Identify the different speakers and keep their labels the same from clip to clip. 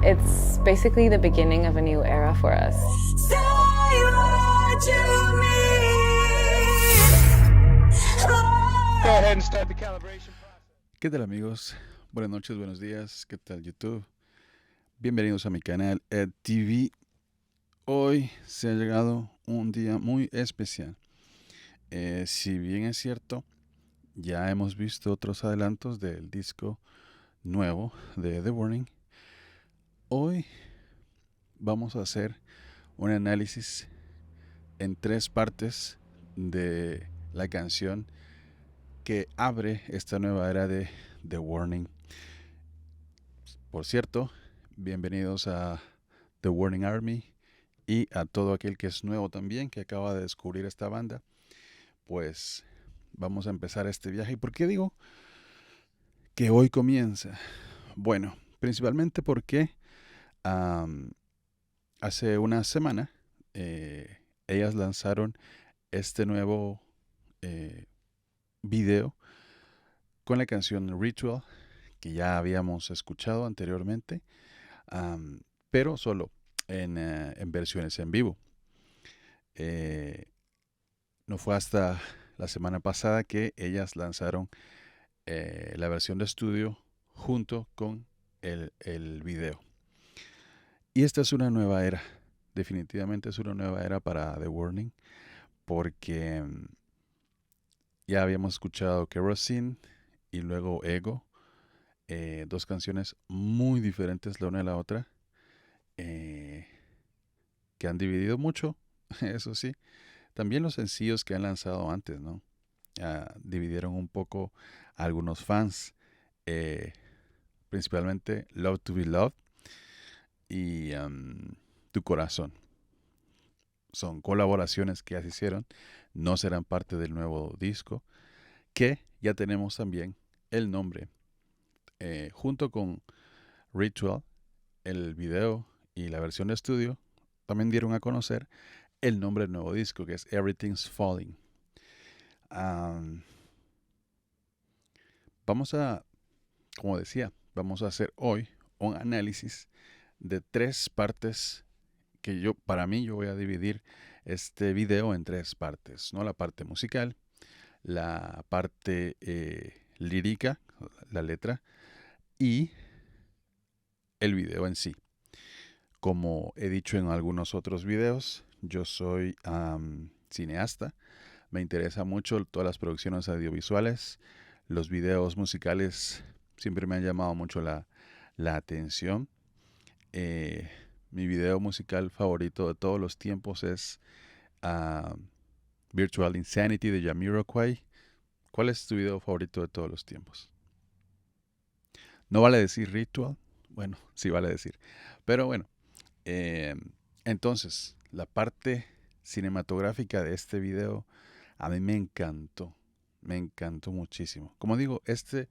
Speaker 1: It's basically the beginning of a new era for us.
Speaker 2: Say what you mean.
Speaker 3: Go ahead and start the calibration process.
Speaker 4: ¿Qué tal, amigos? Buenas noches, buenos días. ¿Qué tal, YouTube? Bienvenidos a mi canal EdTV. Hoy se ha llegado un día muy especial. Si bien es cierto, ya hemos visto otros adelantos del disco nuevo de The Warning. Hoy vamos a hacer un análisis en 3 partes de la canción que abre esta nueva era de The Warning. Por cierto, bienvenidos a The Warning Army y a todo aquel que es nuevo también, que acaba de descubrir esta banda. Pues vamos a empezar este viaje. ¿Y por qué digo que hoy comienza? Bueno, principalmente porque hace una semana ellas lanzaron este nuevo video con la canción Ritual, que ya habíamos escuchado anteriormente, pero solo en versiones en vivo. No fue hasta la semana pasada que ellas lanzaron la versión de estudio junto con el video. Y esta es una nueva era, definitivamente es una nueva era para The Warning, porque ya habíamos escuchado Kerosene y luego Ego, 2 canciones muy diferentes la una de la otra, que han dividido mucho, eso sí. También los sencillos que han lanzado antes, ¿no? Dividieron un poco a algunos fans, principalmente Love to Be Loved y Tu Corazón. Son colaboraciones que ya se hicieron, no serán parte del nuevo disco, que ya tenemos también el nombre. Junto con Ritual, el video y la versión de estudio, también dieron a conocer el nombre del nuevo disco, que es Everything's Falling. Vamos a, como decía, vamos a hacer hoy un análisis de 3 partes que yo voy a dividir este video en 3 partes, ¿no? La parte musical, la parte lírica, la letra, y el video en sí. Como he dicho en algunos otros videos, yo soy cineasta. Me interesa mucho todas las producciones audiovisuales. Los videos musicales siempre me han llamado mucho la atención. Mi video musical favorito de todos los tiempos es Virtual Insanity de Jamiroquai. ¿Cuál es tu video favorito de todos los tiempos? No vale decir Ritual. Bueno, sí vale decir. Pero bueno, entonces, la parte cinematográfica de este video a mí me encantó muchísimo. Como digo, este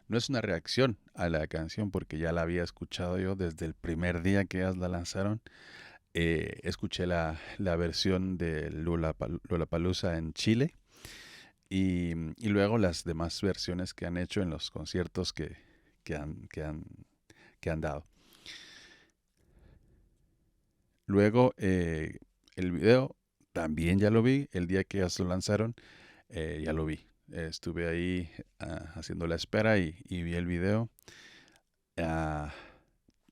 Speaker 4: no es una reacción a la canción porque ya la había escuchado yo desde el primer día que ellas la lanzaron. Escuché la versión de Lollapalooza en Chile y luego las demás versiones que han hecho en los conciertos que han dado. Luego el video también ya lo vi, el día que ellas lo lanzaron, ya lo vi. Estuve ahí haciendo la espera y vi el video.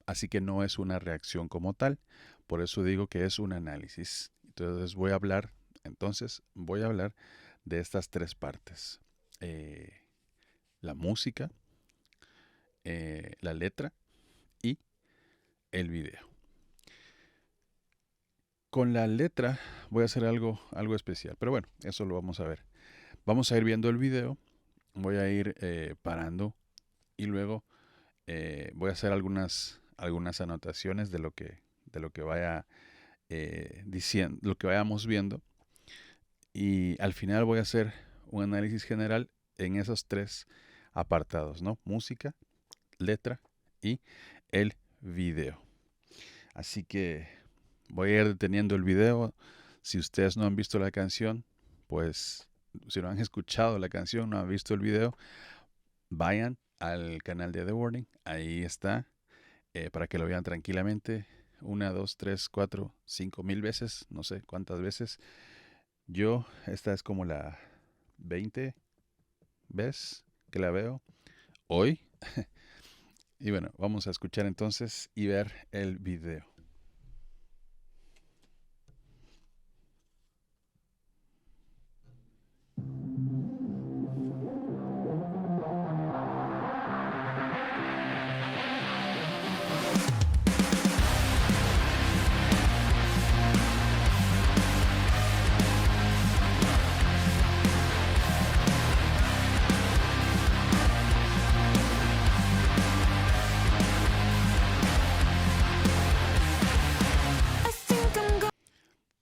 Speaker 4: Así que no es una reacción como tal, por eso digo que es un análisis. Entonces voy a hablar de estas 3 partes. La música, la letra y el video. Con la letra voy a hacer algo especial, pero bueno, eso lo vamos a ver. Vamos a ir viendo el video, voy a ir parando y luego voy a hacer algunas anotaciones de lo que vaya diciendo, lo que vayamos viendo, y al final voy a hacer un análisis general en esos 3 apartados, ¿no? Música, letra y el video. Así que voy a ir deteniendo el video. Si ustedes no han visto la canción, pues si no han escuchado la canción, no han visto el video, vayan al canal de The Warning. Ahí está para que lo vean tranquilamente. 1, 2, 3, 4, 5,000 veces, no sé cuántas veces. Esta es como la 20 vez que la veo hoy. Y bueno, vamos a escuchar entonces y ver el video.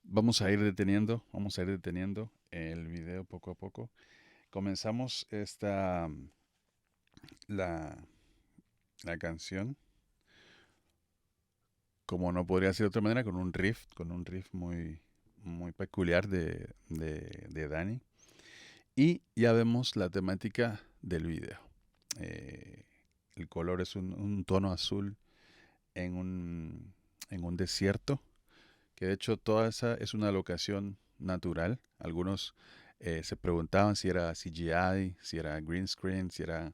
Speaker 4: Vamos a ir deteniendo el video poco a poco. Comenzamos la canción, como no podría ser de otra manera, con un riff muy, muy peculiar de Dani. Y ya vemos la temática del video. El color es un tono azul en un desierto, que de hecho toda esa es una locación natural. Algunos se preguntaban si era CGI, si era green screen, si era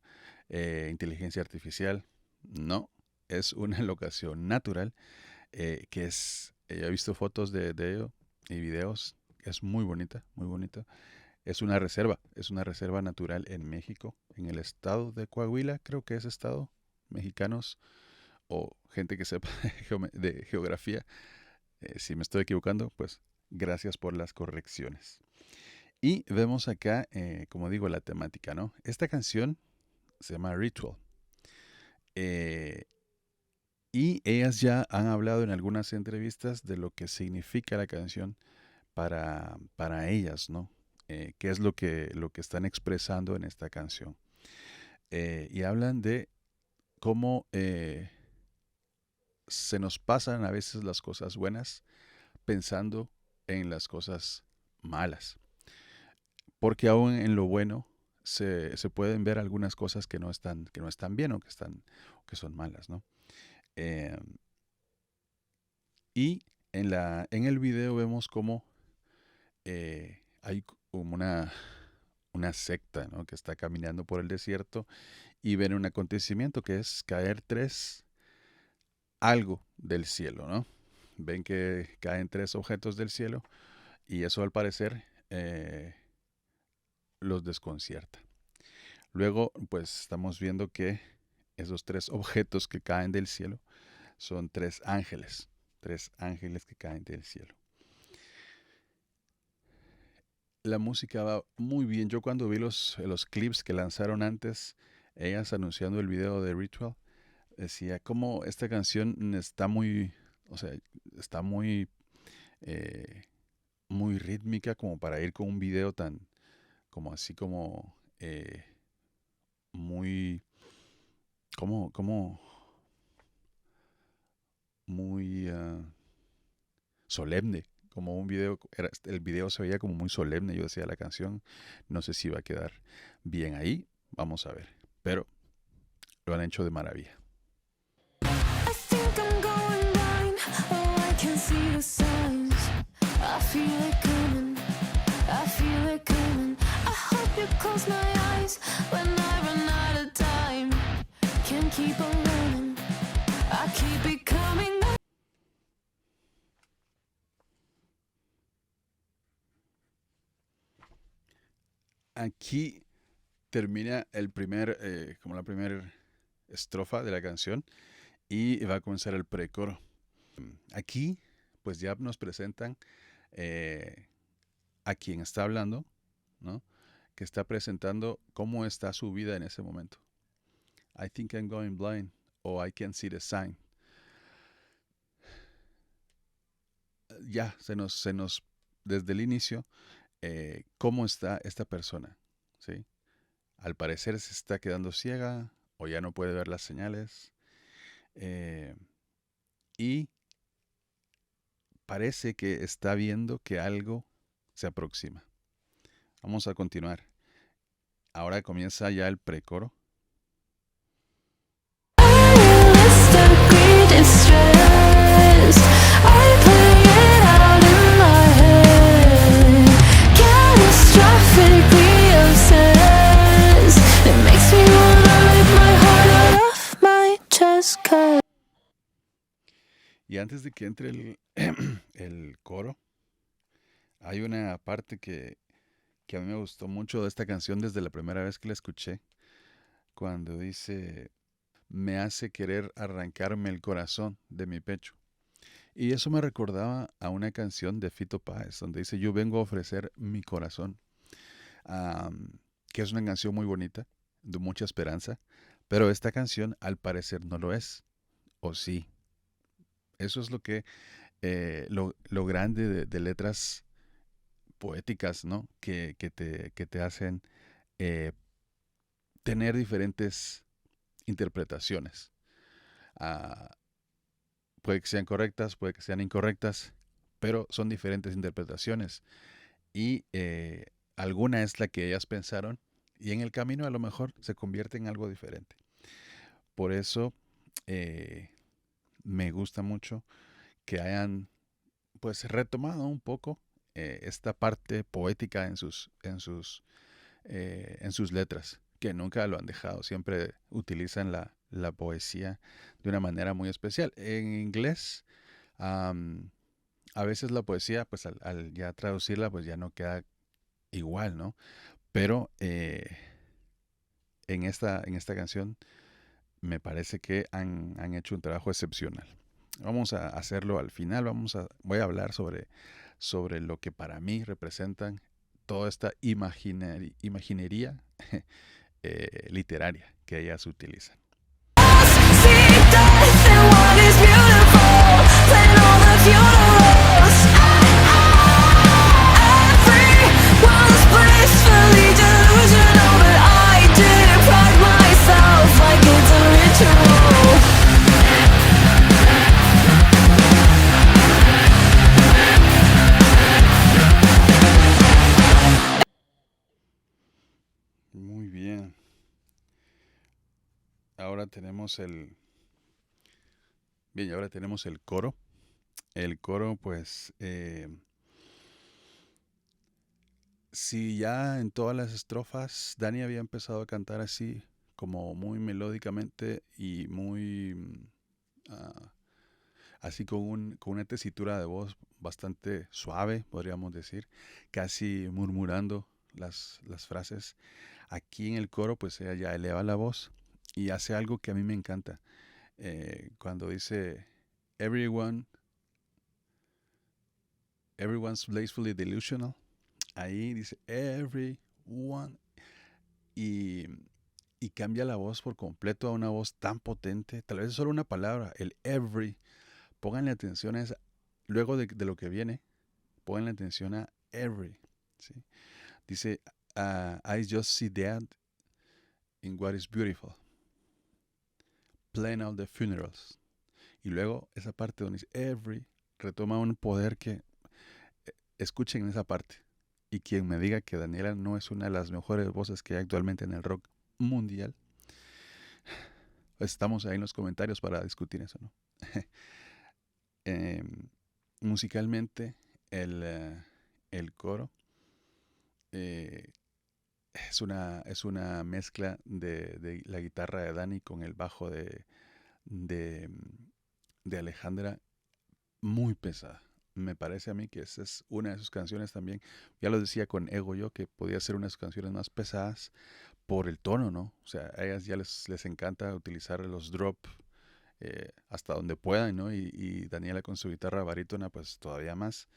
Speaker 4: inteligencia artificial. No, es una locación natural que yo he visto fotos de ello y videos. Es muy bonita, muy bonita. Es una reserva natural en México, en el estado de Coahuila, creo que es estado. Mexicanos o gente que sepa de geografía, si me estoy equivocando, pues gracias por las correcciones. Y vemos acá, como digo, la temática, ¿no? Esta canción se llama Ritual. Y ellas ya han hablado en algunas entrevistas de lo que significa la canción para ellas, ¿no? Qué es lo que están expresando en esta canción. Y hablan de cómo se nos pasan a veces las cosas buenas pensando en las cosas malas. Porque aún en lo bueno se pueden ver algunas cosas que no están bien o que son malas, ¿no? Y en el video vemos cómo hay como una secta, ¿no?, que está caminando por el desierto y ven un acontecimiento que es caer algo del cielo, ¿no? Ven que caen 3 objetos del cielo y eso al parecer los desconcierta. Luego, pues estamos viendo que esos 3 objetos que caen del cielo son 3 ángeles que caen del cielo. La música va muy bien. Yo cuando vi los clips que lanzaron antes, ellas anunciando el video de Ritual, decía como esta canción está muy, está muy, muy rítmica como para ir con un video tan, como así como muy, muy solemne, como un video. El video se veía como muy solemne. Yo decía, la canción no sé si va a quedar bien ahí, vamos a ver, pero lo han hecho de maravilla.
Speaker 2: I think I'm going blind. Oh, I can see the signs. I feel it coming. I feel it coming. I hope you close my eyes when I run out of time. Can't keep on running. I keep it coming.
Speaker 4: Aquí termina como la primera estrofa de la canción y va a comenzar el precoro. Aquí pues ya nos presentan a quien está hablando, ¿no?, que está presentando cómo está su vida en ese momento. I think I'm going blind, o I can see the sign. Ya se nos desde el inicio cómo está esta persona, ¿sí? Al parecer se está quedando ciega o ya no puede ver las señales, y parece que está viendo que algo se aproxima. Vamos a continuar. Ahora comienza ya el precoro.
Speaker 2: Mr. Green. 'cause
Speaker 4: Y antes de que entre el coro, hay una parte que a mí me gustó mucho de esta canción desde la primera vez que la escuché, cuando dice, me hace querer arrancarme el corazón de mi pecho. Y eso me recordaba a una canción de Fito Páez, donde dice, yo vengo a ofrecer mi corazón, que es una canción muy bonita, de mucha esperanza, pero esta canción al parecer no lo es, o sí. Eso es lo que, lo grande de letras poéticas, ¿no? Que te hacen eh, tener diferentes interpretaciones. Ah, puede que sean correctas, puede que sean incorrectas, pero son diferentes interpretaciones. Y alguna es la que ellas pensaron y en el camino a lo mejor se convierte en algo diferente. Por eso me gusta mucho que hayan pues retomado un poco esta parte poética en sus letras, que nunca lo han dejado, siempre utilizan la poesía de una manera muy especial. En inglés, am, a veces la poesía, pues al ya traducirla, pues ya no queda igual, ¿no? Pero en esta canción me parece que han hecho un trabajo excepcional. Vamos a hacerlo al final, voy a hablar sobre lo que para mí representan toda esta imaginería literaria que ellas utilizan.
Speaker 2: see death in what is beautiful. Plan all the funerals. Everyone's blissfully delusional, but I deprive myself like it's a ritual.
Speaker 4: Muy bien. Ahora tenemos y ahora tenemos el coro. El coro, pues, si ya en todas las estrofas Dani había empezado a cantar así, como muy melódicamente y muy, así con una tesitura de voz bastante suave, podríamos decir, casi murmurando las frases. Aquí en el coro, pues ella ya eleva la voz y hace algo que a mí me encanta. Cuando dice, everyone's blissfully delusional, ahí dice, everyone, y, y cambia la voz por completo a una voz tan potente, tal vez es solo una palabra, el every. Pónganle atención a esa, luego de lo que viene, pónganle atención a every, ¿sí? Dice, I just see that in what is beautiful. Plan all the funerals. Y luego esa parte donde dice every, retoma un poder que escuchen esa parte. Y quien me diga que Daniela no es una de las mejores voces que hay actualmente en el rock mundial, estamos ahí en los comentarios para discutir eso, ¿no? Musicalmente, el coro es una mezcla de la guitarra de Dani con el bajo de Alejandra, muy pesada. Me parece a mí que esa es una de sus canciones también. Ya lo decía con Ego yo, que podía ser una de sus canciones más pesadas por el tono, ¿no? O sea, a ellas ya les encanta utilizar los drop hasta donde puedan, ¿no? Y Daniela con su guitarra barítona, pues todavía más,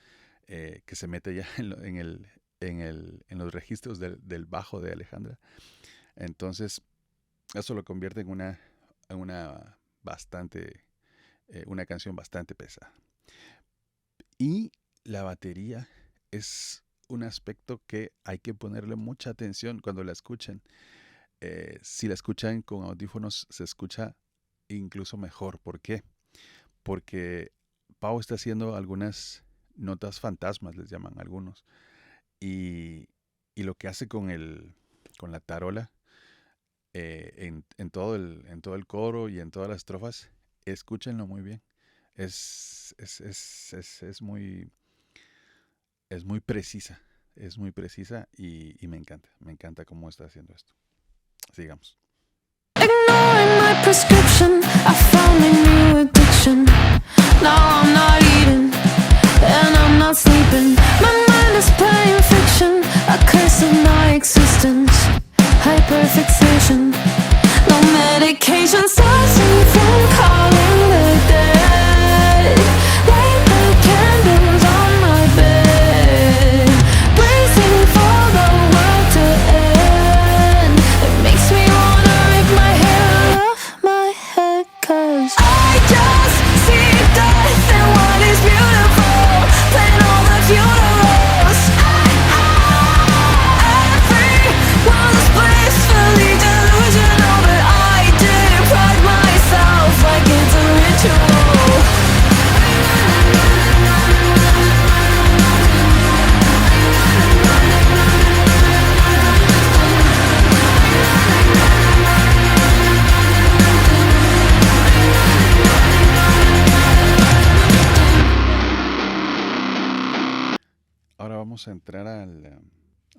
Speaker 4: que se mete ya en los registros del bajo de Alejandra. Entonces, eso lo convierte en una canción bastante pesada. Y la batería es un aspecto que hay que ponerle mucha atención cuando la escuchen. Si la escuchan con audífonos, se escucha incluso mejor. ¿Por qué? Porque Pau está haciendo algunas notas fantasmas, les llaman algunos. Y lo que hace con la tarola, en todo el coro y en todas las estrofas, escúchenlo muy bien. Es muy precisa. Es muy precisa y me encanta cómo está haciendo esto. Sigamos.
Speaker 2: Ignoring my prescription, I found become a new addiction. Now I'm not eating, and I'm not sleeping. My mind is playing fiction, a curse of my existence. Hyperfixation, no medication stops me from calling the dead. Light the candles on my bed, bracing for the world to end. It makes me wanna rip my hair off my head, 'cause I just see death and what is beautiful, playing all the funerals. Everyone's blissfully delusional, but I deprive myself like it's a ritual.
Speaker 4: Ahora vamos a entrar a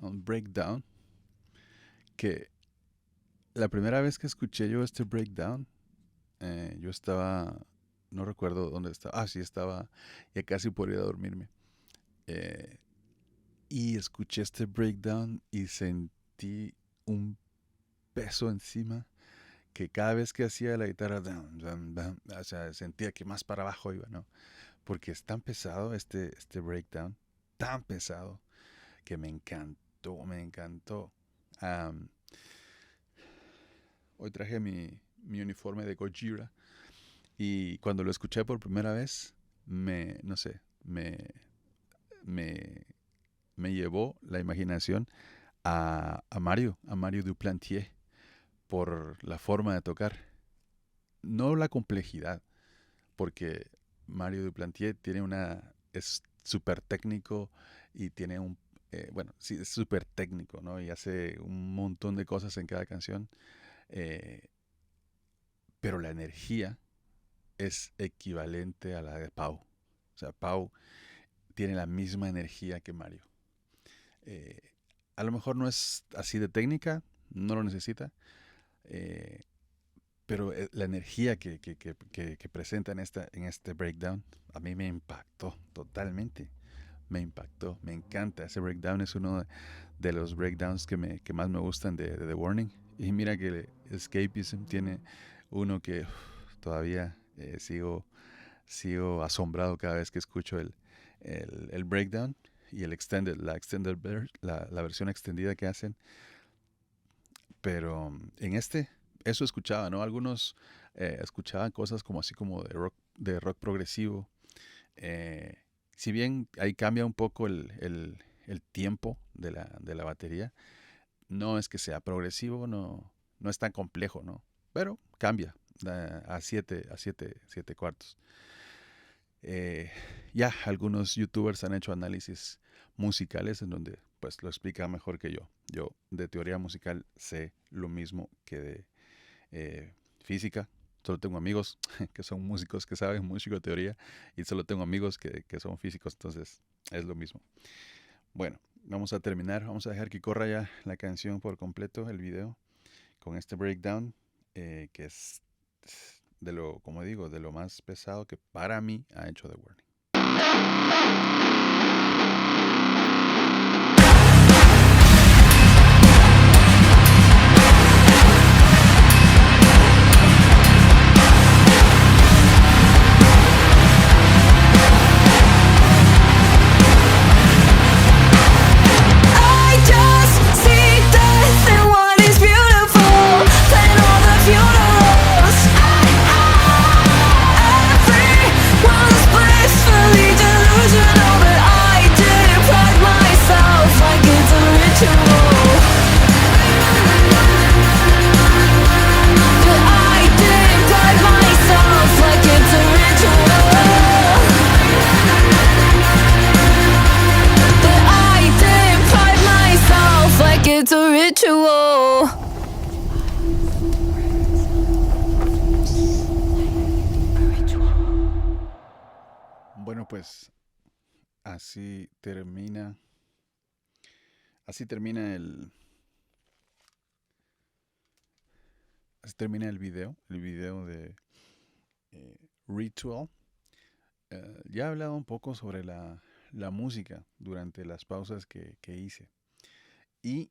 Speaker 4: un breakdown. Que la primera vez que escuché yo este breakdown, yo estaba, no recuerdo dónde estaba. Ah, sí, estaba ya casi por ir a dormirme. Eh, y escuché este breakdown y sentí un peso encima que cada vez que hacía la guitarra, o sea, sentía que más para abajo iba, ¿no? Porque es tan pesado este breakdown, tan pesado, que me encantó, me encantó. Am, Hoy traje mi uniforme de Gojira y cuando lo escuché por primera vez, no sé, me, me llevó la imaginación a Mario Duplantier, por la forma de tocar. No la complejidad, porque Mario Duplantier es súper técnico y tiene bueno, sí, es súper técnico, ¿no? Y hace un montón de cosas en cada canción, eh, pero la energía es equivalente a la de Pau. O sea, Pau tiene la misma energía que Mario. Eh, a lo mejor no es así de técnica, no lo necesita, eh, pero la energía que presenta en este breakdown a mí me impactó totalmente. Me impactó, me encanta. Ese breakdown es uno de los breakdowns que más me gustan de The Warning. Y mira que Escapism tiene uno que todavía sigo asombrado cada vez que escucho el breakdown y la versión extendida que hacen. Pero en eso escuchaba, ¿no? Algunos escuchaban cosas como así como de rock progresivo. Eh, si bien ahí cambia un poco el tiempo de la batería, no es que sea progresivo, no es tan complejo, ¿no? Pero cambia a 7 cuartos. Ya algunos youtubers han hecho análisis musicales en donde pues lo explica mejor que yo. Yo de teoría musical sé lo mismo que de física. Solo tengo amigos que son músicos que saben música teoría y solo tengo amigos que son físicos, entonces es lo mismo. Bueno, vamos a terminar, vamos a dejar que corra ya la canción por completo, el video, con este breakdown que es como digo, de lo más pesado que para mí ha hecho The Warning.
Speaker 2: I just see death and what is beautiful, playing all the funerals. Everyone's blissfully delusional, but I deprive myself like it's a ritual. But I deprive myself like it's a ritual. But I deprive myself like it's a ritual.
Speaker 4: Bueno, pues así termina así termina el video Ritual. Ya he hablado un poco sobre la música durante las pausas que hice. Y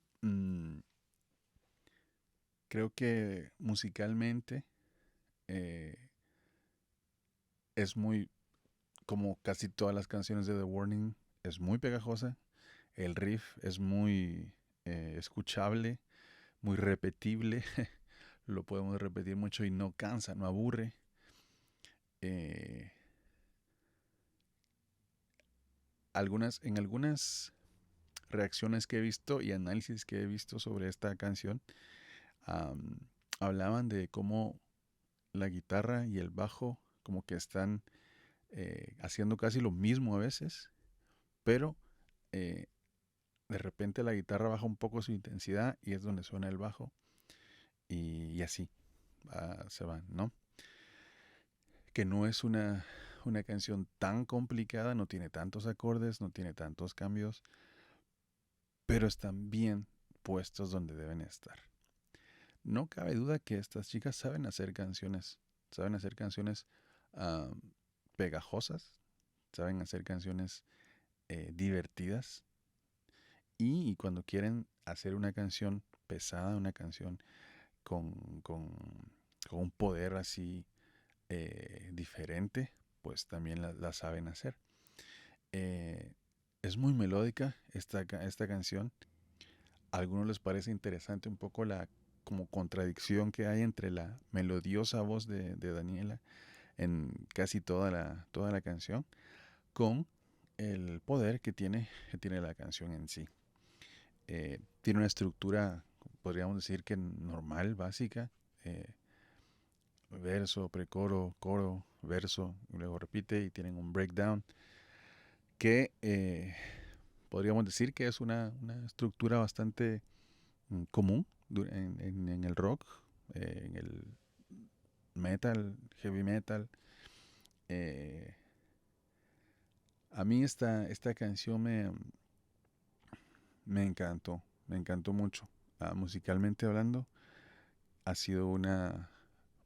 Speaker 4: creo que musicalmente eh, es muy, como casi todas las canciones de The Warning, es muy pegajosa. El riff es muy escuchable, muy repetible. Lo podemos repetir mucho y no cansa, no aburre. Eh, en algunas reacciones que he visto y análisis que he visto sobre esta canción, am, hablaban de cómo la guitarra y el bajo como que están haciendo casi lo mismo a veces, pero eh, de repente la guitarra baja un poco su intensidad y es donde suena el bajo y así se van, ¿no? Que no es una canción tan complicada, no tiene tantos acordes, no tiene tantos cambios, pero están bien puestos donde deben estar. No cabe duda que estas chicas saben hacer canciones ah, pegajosas, saben hacer canciones divertidas y cuando quieren hacer una canción pesada, una canción con, con, con un poder así diferente, pues también la saben hacer. Eh, es muy melódica esta canción. A algunos les parece interesante un poco la como contradicción que hay entre la melodiosa voz de Daniela en casi toda la canción con el poder que tiene la canción en sí. Tiene una estructura, podríamos decir que normal, básica, eh, verso, precoro, coro, verso, y luego repite y tienen un breakdown que podríamos decir que es una estructura bastante común en el rock, en el metal, heavy metal. Eh, a mí esta canción me encantó mucho. Musicalmente hablando, ha sido una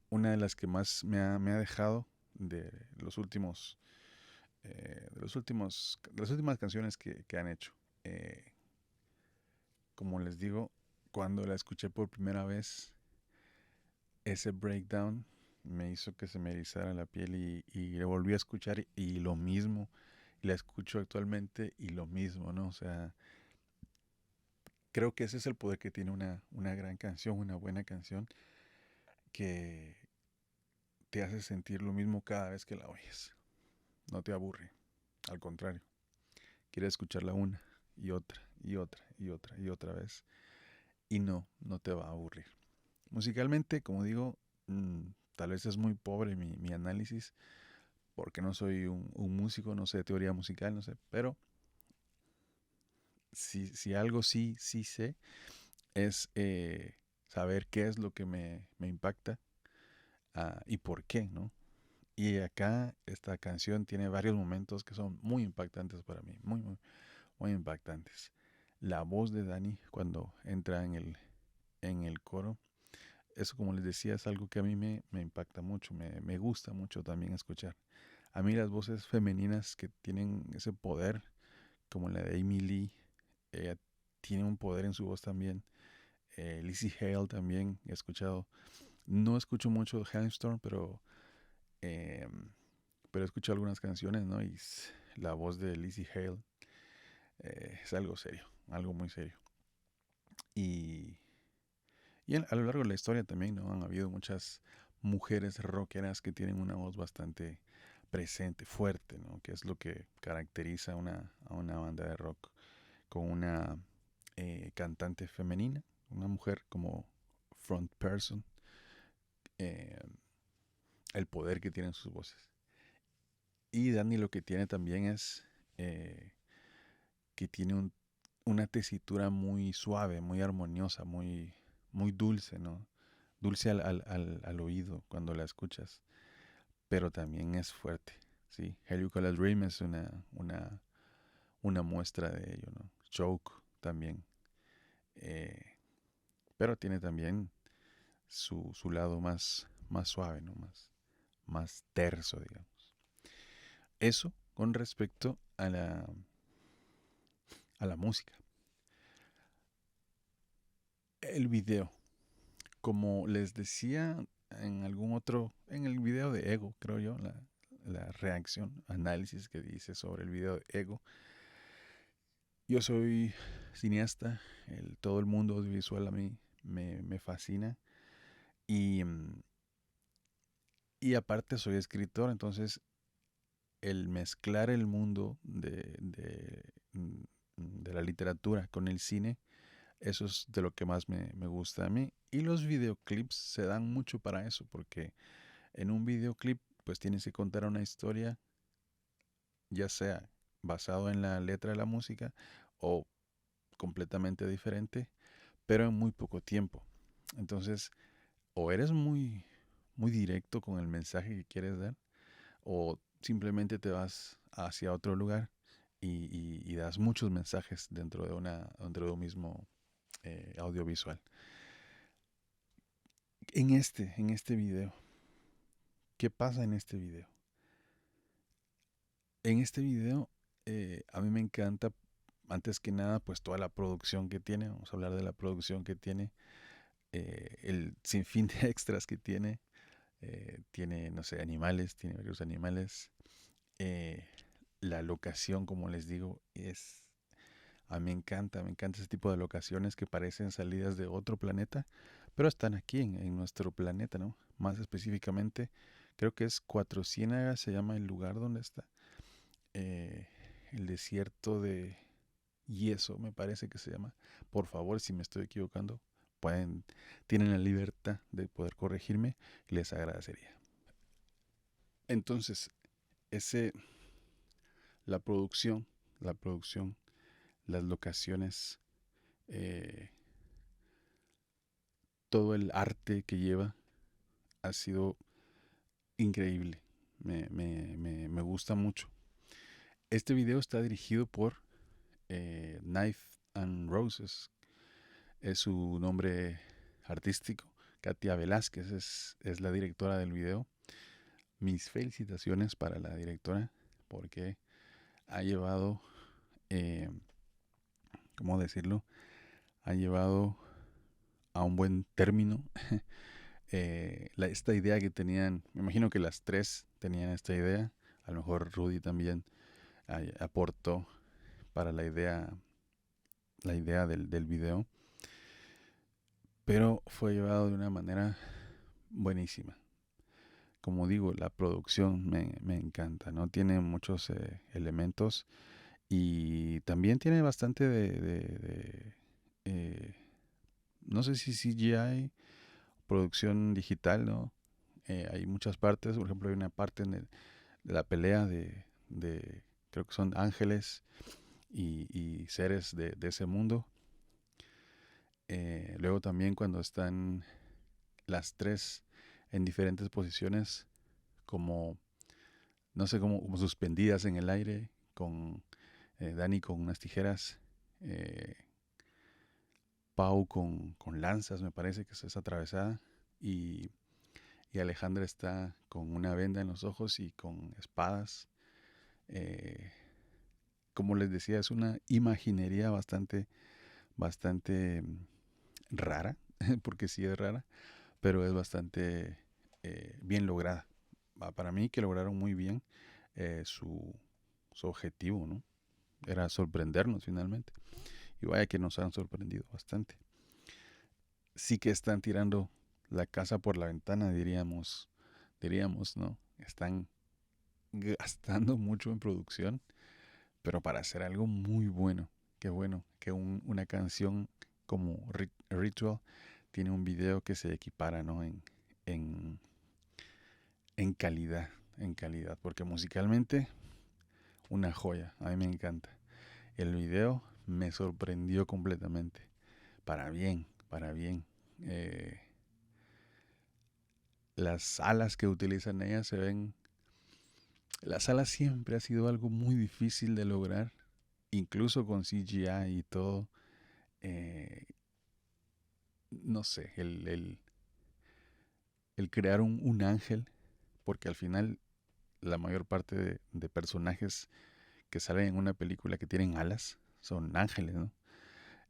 Speaker 4: de las que más me ha dejado de los últimos, de las últimas canciones que han hecho. Eh, como les digo, cuando la escuché por primera vez, ese breakdown me hizo que se me erizara la piel y le volví a escuchar y lo mismo, y la escucho actualmente y lo mismo, ¿no? O sea, creo que ese es el poder que tiene una gran canción, una buena canción, que te hace sentir lo mismo cada vez que la oyes. No te aburre, al contrario, quieres escucharla una y otra y otra y otra y otra vez y no te va a aburrir. Musicalmente, como digo, tal vez es muy pobre mi análisis porque no soy un músico, no sé de teoría musical, no sé, pero si algo sí sé es saber qué es lo que me impacta y por qué, ¿no? Y acá esta canción tiene varios momentos que son muy impactantes para mí, muy impactantes. La voz de Dani cuando entra en el coro, eso como les decía es algo que a mí me impacta mucho, me gusta mucho también escuchar. A mí las voces femeninas que tienen ese poder, como la de Amy Lee, ella tiene un poder en su voz también. Lizzie Hale también he escuchado. No escucho mucho Halmstorm, eh, pero he escuchado algunas canciones, ¿no? La voz de Lizzie Hale es algo serio, algo muy serio. Y, a lo largo de la historia también, ¿no? Han habido muchas mujeres rockeras que tienen una voz bastante presente, fuerte, ¿no? Que es lo que caracteriza a una banda de rock con una cantante femenina, una mujer como front person, eh, el poder que tienen sus voces. Y Dani lo que tiene también es eh, que tiene una tesitura muy suave, muy armoniosa, muy dulce, ¿no? Dulce al oído cuando la escuchas, pero también es fuerte, ¿sí? Hell You Call a Dream es una muestra de ello, ¿no? Choke también, eh, pero tiene también su lado más suave, ¿no? más terso, digamos. Eso con respecto a la música. El video, como les decía en algún otro, en el video de Ego, creo yo, la reacción, análisis que dice sobre el video de Ego. Yo soy cineasta, todo el mundo audiovisual a mí me fascina y, y aparte soy escritor, entonces el mezclar el mundo de la literatura con el cine, eso es de lo que más me gusta a mí. Y los videoclips se dan mucho para eso, porque en un videoclip pues tienes que contar una historia, ya sea basado en la letra de la música o completamente diferente, pero en muy poco tiempo. Entonces, o eres muy directo con el mensaje que quieres dar, o simplemente te vas hacia otro lugar y das muchos mensajes dentro de un mismo audiovisual. En este video, ¿qué pasa en este video? En este video, a mí me encanta, antes que nada, pues toda la producción que tiene. Vamos a hablar de la producción que tiene, el sinfín de extras que tiene. Tiene, no sé, animales, tiene varios animales. Eh, la locación, como les digo, a mí me encanta ese tipo de locaciones que parecen salidas de otro planeta, pero están aquí en nuestro planeta, ¿no? Más específicamente, creo que es Cuatro Ciénagas, se llama el lugar donde está. Eh, el desierto de Yeso, me parece que se llama. Por favor, si me estoy equivocando, pueden, tienen la libertad de poder corregirme y les agradecería. Entonces, ese, la producción, la producción, las locaciones, eh, todo el arte que lleva ha sido increíble. Me gusta mucho. Este video está dirigido por Knife and Roses. Es su nombre artístico. Katia Velázquez es la directora del video. Mis felicitaciones para la directora porque ha llevado, eh, ¿cómo decirlo? Ha llevado a un buen término esta idea que tenían. Me imagino que las tres tenían esta idea. A lo mejor Rudy también aportó para la idea del video, pero fue llevado de una manera buenísima. Como digo, la producción me encanta, ¿no? Tiene muchos elementos y también tiene bastante eh, no sé si CGI, producción digital, ¿no? Hay muchas partes, por ejemplo, hay una parte de la pelea creo que son ángeles y seres de ese mundo. Luego también cuando están las tres en diferentes posiciones, como, no sé, como suspendidas en el aire, con Dani con unas tijeras, eh, Pau con lanzas, me parece que es atravesada, y, y Alejandra está con una venda en los ojos y con espadas. Eh, como les decía, es una imaginería bastante rara, porque sí es rara, pero es bastante bien lograda. Para mí que lograron muy bien su objetivo, ¿no? Era sorprendernos finalmente. Y vaya que nos han sorprendido bastante. Sí que están tirando la casa por la ventana, diríamos, ¿no? Están gastando mucho en producción, pero para hacer algo muy bueno. Qué bueno que una canción como Ritual tiene un video que se equipara, ¿no? En, en calidad, porque musicalmente una joya, a mí me encanta. El video me sorprendió completamente, para bien, para bien. Las alas que utilizan ellas se ven, las alas siempre ha sido algo muy difícil de lograr, incluso con CGI y todo. Eh, no sé, el crear un ángel porque al final la mayor parte de personajes que salen en una película que tienen alas son ángeles, ¿no?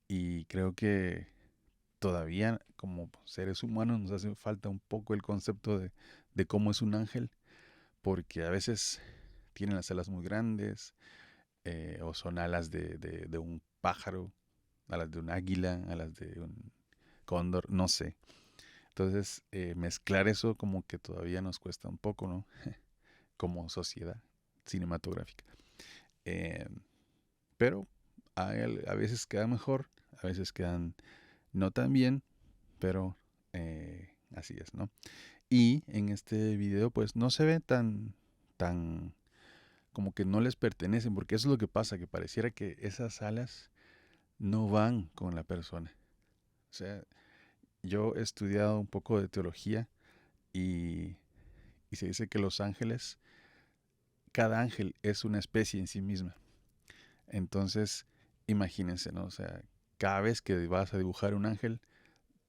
Speaker 4: Y creo que todavía como seres humanos nos hace falta un poco el concepto de cómo es un ángel, porque a veces tienen las alas muy grandes, o son alas de un pájaro, alas de un águila, alas de un cóndor, no sé. Entonces, mezclar eso como que todavía nos cuesta un poco, ¿no? Como sociedad cinematográfica. Eh, pero a veces quedan mejor, a veces quedan no tan bien, pero así es, ¿no? Y en este video pues no se ve tan como que no les pertenecen, porque eso es lo que pasa, que pareciera que esas alas no van con la persona. O sea, yo he estudiado un poco de teología y, y se dice que los ángeles, cada ángel es una especie en sí misma. Entonces, imagínense, ¿no? O sea, cada vez que vas a dibujar un ángel,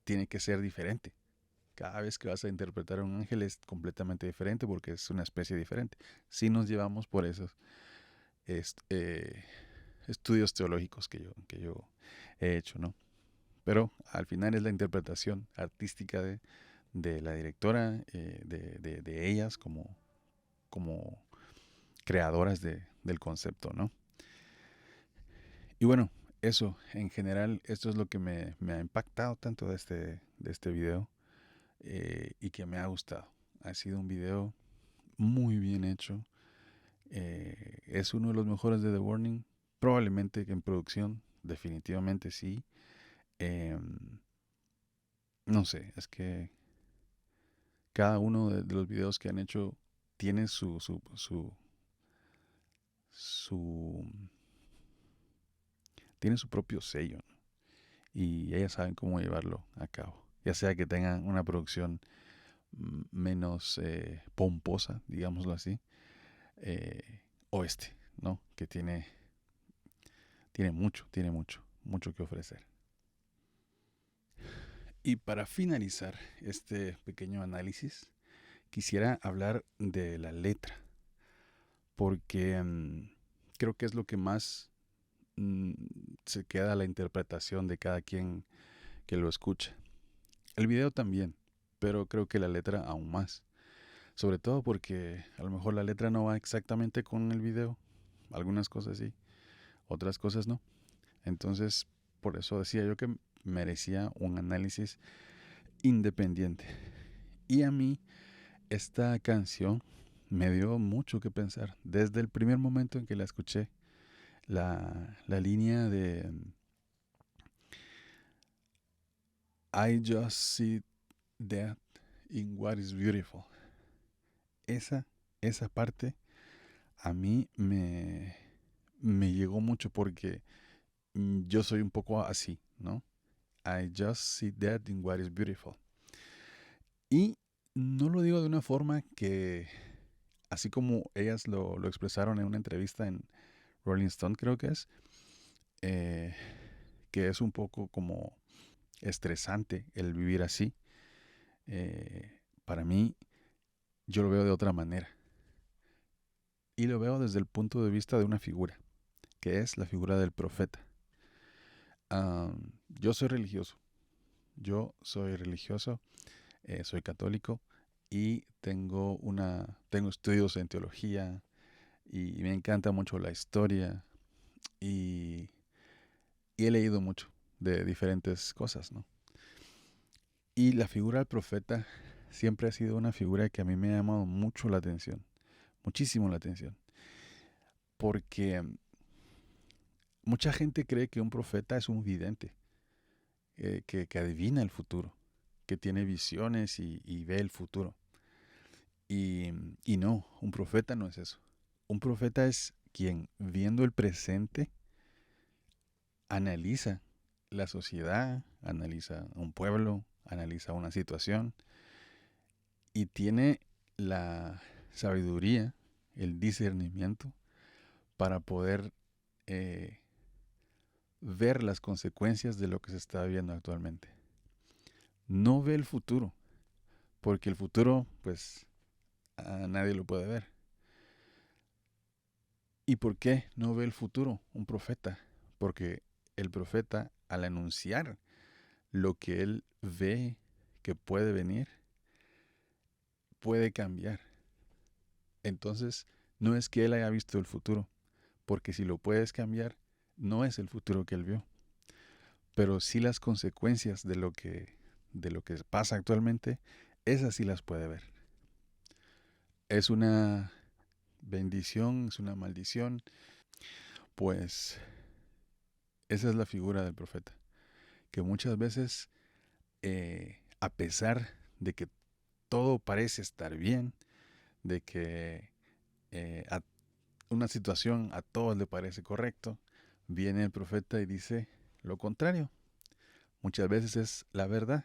Speaker 4: tiene que ser diferente. Cada vez que vas a interpretar a un ángel es completamente diferente porque es una especie diferente. Si nos llevamos por esos estudios teológicos que yo he hecho, ¿no? Pero al final es la interpretación artística de la directora, de ellas como creadoras del concepto, ¿no? Y bueno, eso, en general, esto es lo que me ha impactado tanto de este video, y que me ha gustado. Ha sido un video muy bien hecho. Es uno de los mejores de The Warning. Probablemente que en producción, definitivamente sí. No sé, es que cada uno de los videos que han hecho tiene su tiene su propio sello, ¿no? Y ellas saben cómo llevarlo a cabo. Ya sea que tengan una producción menos pomposa, digámoslo así, o ¿no? Que tiene mucho que ofrecer. Y para finalizar este pequeño análisis, quisiera hablar de la letra, porque creo que es lo que más mm, se queda a la interpretación de cada quien que lo escucha. El video también, pero creo que la letra aún más. Sobre todo porque a lo mejor la letra no va exactamente con el video. Algunas cosas sí, otras cosas no. Entonces, por eso decía yo que merecía un análisis independiente. Y a mí, esta canción me dio mucho que pensar. Desde el primer momento en que la escuché, la línea de I just see that in what is beautiful. Esa parte a mí me llegó mucho porque yo soy un poco así, ¿no? I just see that in what is beautiful. Y no lo digo de una forma que, así como ellas lo expresaron en una entrevista en Rolling Stone, creo eh, que es un poco como estresante el vivir así. Para mí, yo lo veo de otra manera. Y lo veo desde el punto de vista de una figura, que es la figura del profeta. Yo soy religioso. Soy católico y tengo estudios en teología y me encanta mucho la historia y he leído mucho de diferentes cosas, ¿no? Y la figura del profeta siempre ha sido una figura que a mí me ha llamado mucho la atención, muchísimo la atención, porque mucha gente cree que un profeta es un vidente, que adivina el futuro, que tiene visiones y ve el futuro. Y no, un profeta no es eso. Un profeta es quien, viendo el presente, analiza la sociedad, analiza un pueblo, analiza una situación y tiene la sabiduría, el discernimiento para poder ver las consecuencias de lo que se está viendo actualmente. No ve el futuro, porque el futuro, pues, nadie lo puede ver. ¿Y por qué no ve el futuro un profeta? Porque el profeta, al anunciar lo que él ve que puede venir, puede cambiar. Entonces, no es que él haya visto el futuro, porque si lo puedes cambiar, no es el futuro que él vio, pero sí las consecuencias de lo que pasa actualmente, esas sí las puede ver. Es una bendición, es una maldición, pues esa es la figura del profeta, que muchas veces, a pesar de que todo parece estar bien, de que a una situación a todos le parece correcto, viene el profeta y dice lo contrario. Muchas veces es la verdad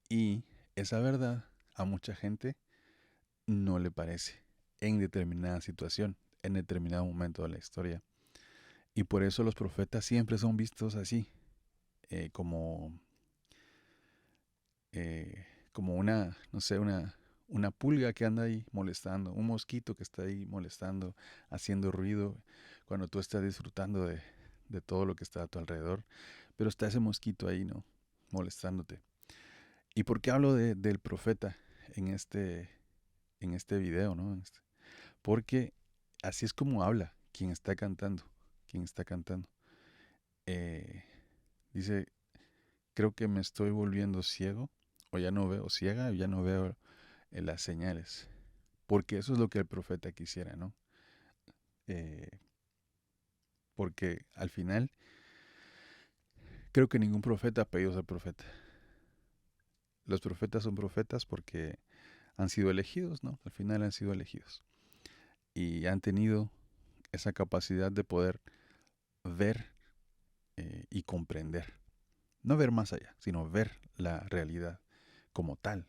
Speaker 4: y esa verdad a mucha gente no le parece en determinada situación, en determinado momento de la historia. Y por eso los profetas siempre son vistos así, como, como una, no sé, una pulga que anda ahí molestando, un mosquito que está ahí molestando, haciendo ruido cuando tú estás disfrutando de todo lo que está a tu alrededor. Pero está ese mosquito ahí, ¿no? Molestándote. ¿Y por qué hablo del profeta en este video, ¿no? Porque así es como habla quien está cantando, quien está cantando. Eh, dice, creo que me estoy volviendo ciego, o ya no veo ciega, o ya no veo las señales. Porque eso es lo que el profeta quisiera, ¿no? Eh, porque al final, creo que ningún profeta ha pedido ser profeta. Los profetas son profetas porque han sido elegidos, ¿no? Al final han sido elegidos. Y han tenido esa capacidad de poder ver y comprender. No ver más allá, sino ver la realidad como tal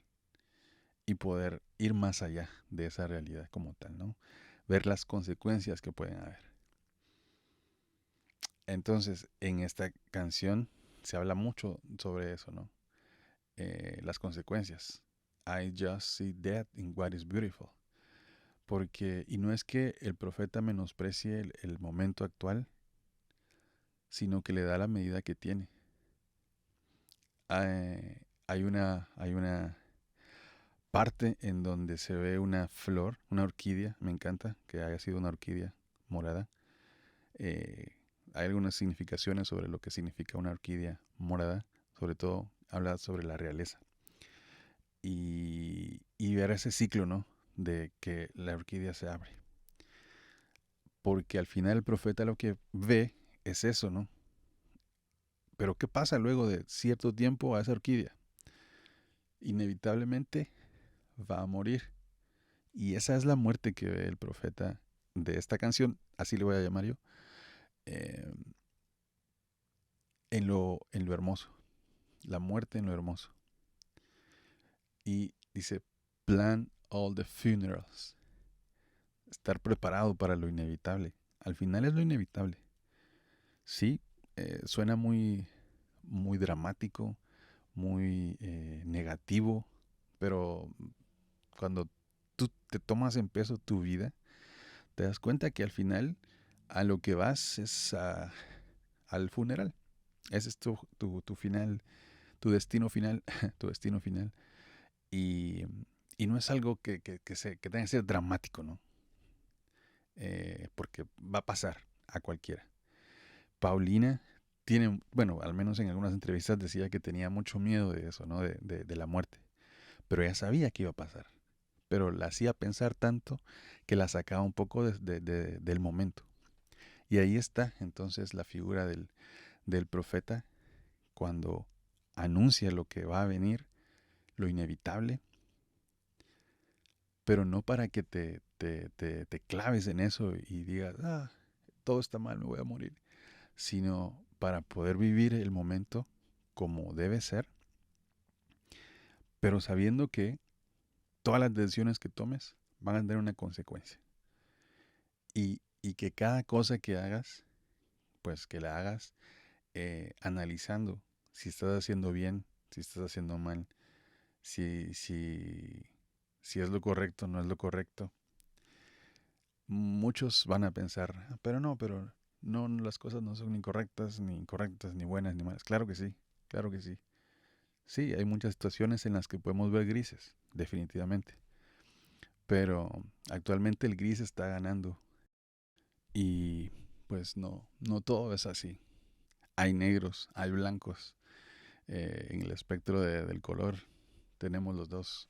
Speaker 4: y poder ir más allá de esa realidad como tal, ¿no? Ver las consecuencias que pueden haber. Entonces, en esta canción se habla mucho sobre eso, ¿no? Las consecuencias. I just see death in what is beautiful. Porque, y no es que el profeta menosprecie el momento actual, sino que le da la medida que tiene. Hay una parte en donde se ve una flor, una orquídea, me encanta que haya sido una orquídea morada. Eh, Hay algunas significaciones sobre lo que significa una orquídea morada, sobre todo habla sobre la realeza. Y ver ese ciclo, ¿no? De que la orquídea se abre. Porque al final el profeta lo que ve es eso, ¿no? Pero ¿qué pasa luego de cierto tiempo a esa orquídea? Inevitablemente va a morir. Y esa es la muerte que ve el profeta de esta canción, así le voy a llamar yo, eh, en lo hermoso. La muerte en lo hermoso. Y dice, plan all the funerals. Estar preparado para lo inevitable. Al final es lo inevitable. Sí, suena muy dramático, muy negativo, pero cuando tú te tomas en peso tu vida, te das cuenta que al final a lo que vas es al funeral. Ese es tu final, tu destino final, tu destino final. Y, y no es algo que tenga que ser dramático, ¿no? Porque va a pasar a cualquiera. Paulina tiene, bueno, al menos en algunas entrevistas decía que tenía mucho miedo de eso, ¿no? De la muerte. Pero ella sabía que iba a pasar. Pero la hacía pensar tanto que la sacaba un poco del momento. Y ahí está entonces la figura del profeta cuando anuncia lo que va a venir, lo inevitable, pero no para que te claves en eso y digas, todo está mal, me voy a morir, sino para poder vivir el momento como debe ser, pero sabiendo que todas las decisiones que tomes van a tener una consecuencia. Y que cada cosa que hagas, pues que la hagas analizando si estás haciendo bien, si estás haciendo mal, si si es lo correcto, no es lo correcto. Muchos van a pensar, pero no, las cosas no son ni correctas, ni incorrectas, ni buenas, ni malas. Claro que sí, claro que sí. Sí, hay muchas situaciones en las que podemos ver grises, definitivamente. Pero actualmente el gris está ganando y pues no, no todo es así. Hay negros, hay blancos. En el espectro del color tenemos los dos.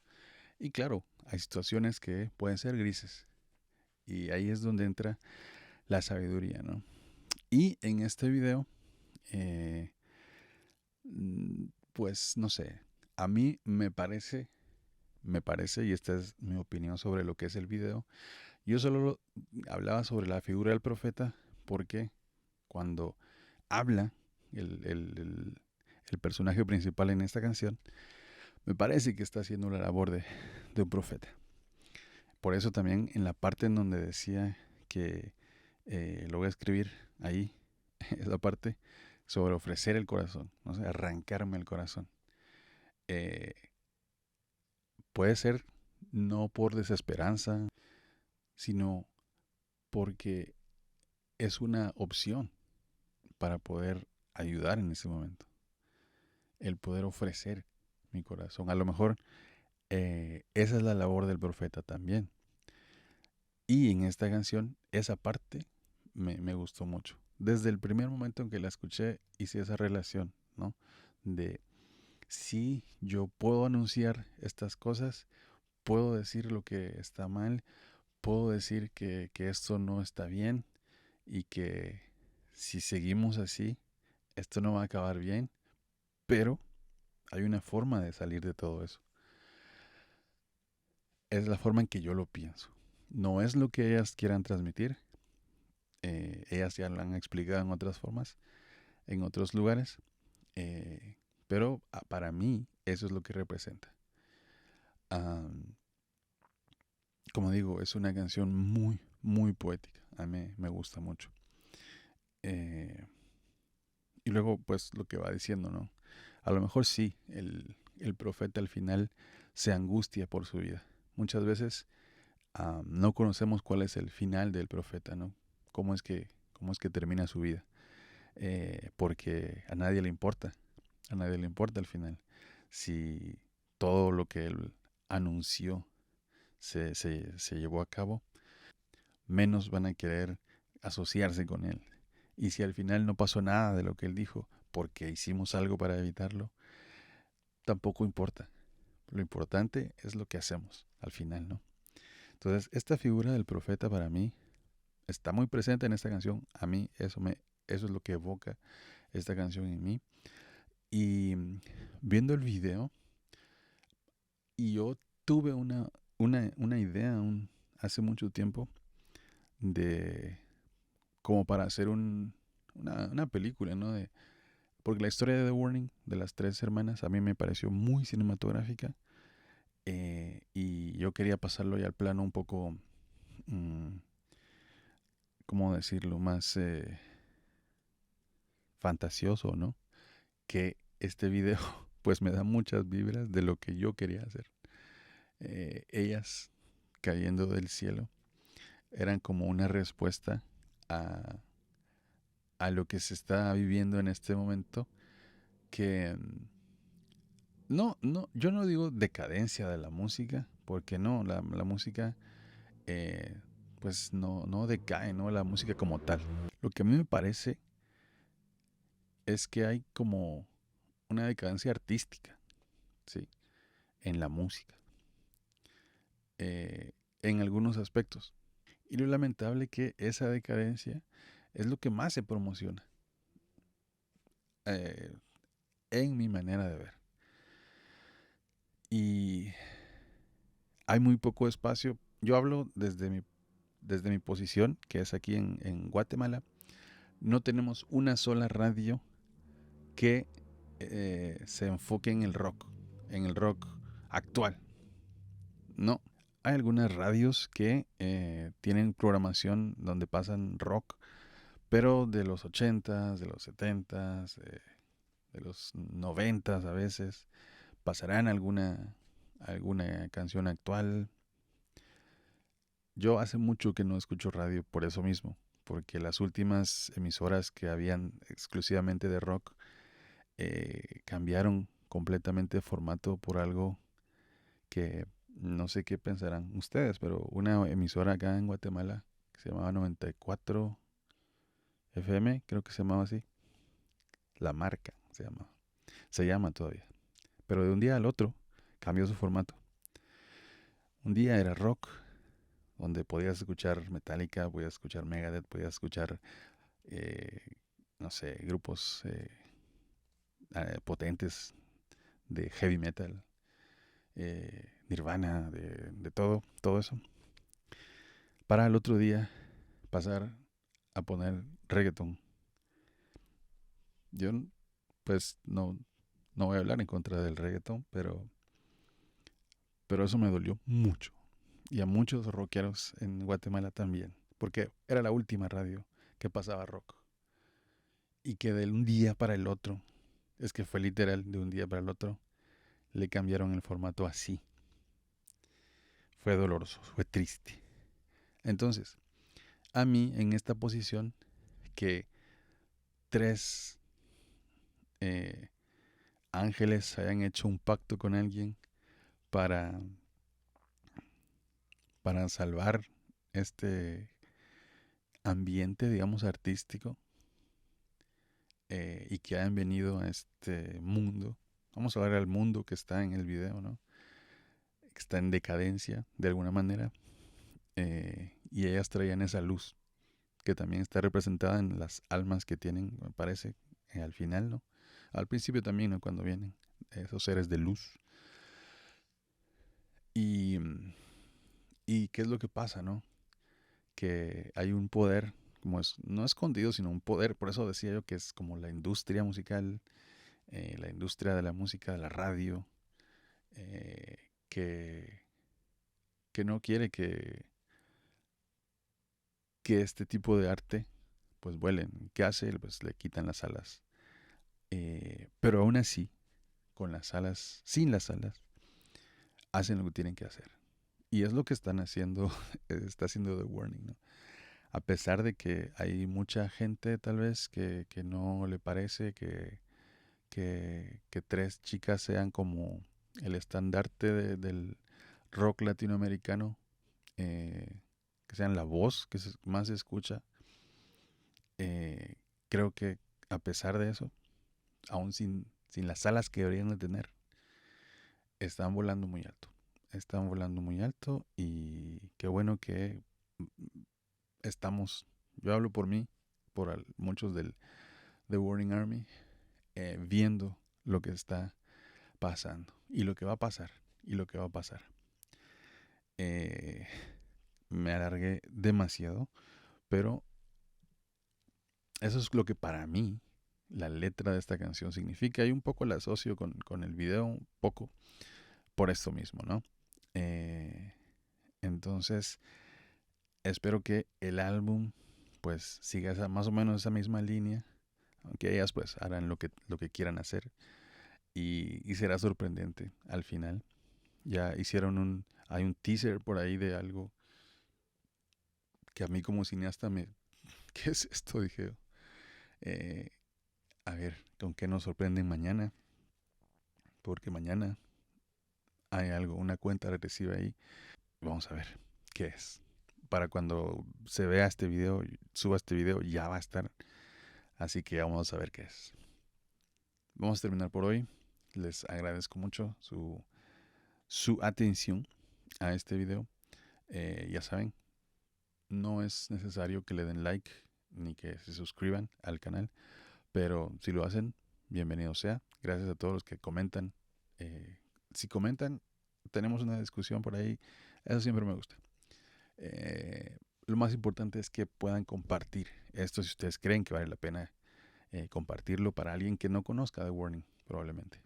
Speaker 4: Y claro, hay situaciones que pueden ser grises. Y ahí es donde entra la sabiduría, ¿no? Y en este video, eh, pues no sé, a mí me parece, y esta es mi opinión sobre lo que es el video, yo solo hablaba sobre la figura del profeta porque cuando habla el personaje principal en esta canción, me parece que está haciendo la labor de un profeta. Por eso también en la parte en donde decía que lo voy a escribir ahí, esa parte, sobre ofrecer el corazón, no sé, arrancarme el corazón. Eh, puede ser no por desesperanza, sino porque es una opción para poder ayudar en ese momento. El poder ofrecer mi corazón. A lo mejor esa es la labor del profeta también. Y en esta canción, esa parte me gustó mucho. Desde el primer momento en que la escuché, hice esa relación, ¿no? De sí, yo puedo anunciar estas cosas, puedo decir lo que está mal, puedo decir que esto no está bien y que si seguimos así, esto no va a acabar bien, pero hay una forma de salir de todo eso. Es la forma en que yo lo pienso. No es lo que ellas quieran transmitir. Ellas ya lo han explicado en otras formas, en otros lugares. Pero para mí eso es lo que representa. Am, como digo, es una canción muy, muy poética. A mí me gusta mucho. Eh, y luego, pues, lo que va diciendo, ¿no? A lo mejor sí, el profeta al final se angustia por su vida. Muchas veces no conocemos cuál es el final del profeta, ¿no? Cómo es que termina su vida. Porque a nadie le importa. A nadie le importa al final. Si todo lo que él anunció se llevó a cabo, menos van a querer asociarse con él. Y si al final no pasó nada de lo que él dijo, porque hicimos algo para evitarlo, tampoco importa. Lo importante es lo que hacemos al final, ¿no? Entonces, esta figura del profeta para mí está muy presente en esta canción. A mí eso es lo que evoca esta canción en mí. Y viendo el video, y yo tuve una idea hace mucho tiempo de como para hacer una película, ¿no? Porque la historia de The Warning, de las tres hermanas, a mí me pareció muy cinematográfica. Y yo quería pasarlo ya al plano un poco, mm, ¿cómo decirlo? Más fantasioso, ¿no? Que este video pues me da muchas vibras de lo que yo quería hacer. Ellas cayendo del cielo eran como una respuesta a, a lo que se está viviendo en este momento que yo no digo decadencia de la música, porque no, la música pues no decae, ¿no? La música como tal. Lo que a mí me parece es que hay como una decadencia artística, ¿sí? En la música, en algunos aspectos. Y lo lamentable que esa decadencia es lo que más se promociona, eh, en mi manera de ver. Y hay muy poco espacio. Yo hablo desde mi posición, que es aquí en Guatemala. No tenemos una sola radio que se enfoque en el rock actual. No. Hay algunas radios que tienen programación donde pasan rock, pero de los 80s, de los 70s, de los 90s a veces, pasarán alguna canción actual. Yo hace mucho que no escucho radio por eso mismo, porque las últimas emisoras que habían exclusivamente de rock cambiaron completamente de formato por algo que no sé qué pensarán ustedes, pero una emisora acá en Guatemala que se llamaba 94 FM, creo que se llamaba así, La Marca se llama todavía, pero de un día al otro cambió su formato. Un día era rock, donde podías escuchar Metallica, podías escuchar Megadeth, podías escuchar, eh, no sé, grupos potentes de heavy metal, Nirvana, de todo eso. Para el otro día pasar a poner reggaeton. Yo, pues, no voy a hablar en contra del reggaeton, pero eso me dolió mucho. Y a muchos rockeros en Guatemala también, porque era la última radio que pasaba rock. Y que de un día para el otro, es que fue literal, de un día para el otro, le cambiaron el formato así. Fue doloroso, fue triste. Entonces, a mí en esta posición, que tres eh, ángeles hayan hecho un pacto con alguien para, para salvar este ambiente, digamos, artístico, y que hayan venido a este mundo. Vamos a ver al mundo que está en el video, ¿no? Que está en decadencia de alguna manera. Y ellas traían esa luz que también está representada en las almas que tienen, me parece, al final, ¿no? Al principio también, ¿no? Cuando vienen esos seres de luz. Y, y qué es lo que pasa, ¿no? Que hay un poder, como es, no escondido, sino un poder, por eso decía yo que es como la industria musical, la industria de la música, de la radio, eh, que, que no quiere que este tipo de arte pues vuelen. ¿Qué hace? Pues le quitan las alas. Pero aún así, con las alas, sin las alas, hacen lo que tienen que hacer. Y es lo que están haciendo, está haciendo The Warning, ¿no? A pesar de que hay mucha gente tal vez que no le parece que tres chicas sean como el estandarte del rock latinoamericano, que sean la voz que más se escucha, eh, creo que a pesar de eso, aún sin las alas que deberían de tener, están volando muy alto. Están volando muy alto y qué bueno que estamos, yo hablo por mí, por muchos del The Warning Army, viendo lo que está pasando y lo que va a pasar y lo que va a pasar. Eh, Me alargué demasiado, pero eso es lo que para mí la letra de esta canción significa y un poco la asocio con el video, un poco por esto mismo, ¿no? Eh, entonces, espero que el álbum pues siga más o menos esa misma línea, aunque ellas pues harán lo que quieran hacer y será sorprendente al final. Ya hicieron hay un teaser por ahí de algo que a mí como cineasta ¿qué es esto? Dije yo. Eh, a ver, ¿con qué nos sorprenden mañana? Porque mañana hay algo, una cuenta regresiva ahí. Vamos a ver qué es. Para cuando se vea este video, suba este video, ya va a estar. Así que vamos a ver qué es. Vamos a terminar por hoy. Les agradezco mucho su atención a este video. Ya saben, no es necesario que le den like ni que se suscriban al canal, pero si lo hacen, bienvenido sea. Gracias a todos los que comentan. Si comentan, tenemos una discusión por ahí. Eso siempre me gusta. Lo más importante es que puedan compartir esto si ustedes creen que vale la pena compartirlo para alguien que no conozca The Warning, probablemente.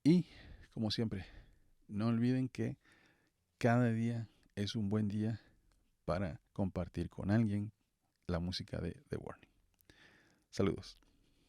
Speaker 4: Y, como siempre, no olviden que cada día es un buen día para compartir con alguien la música de The Warning. Saludos.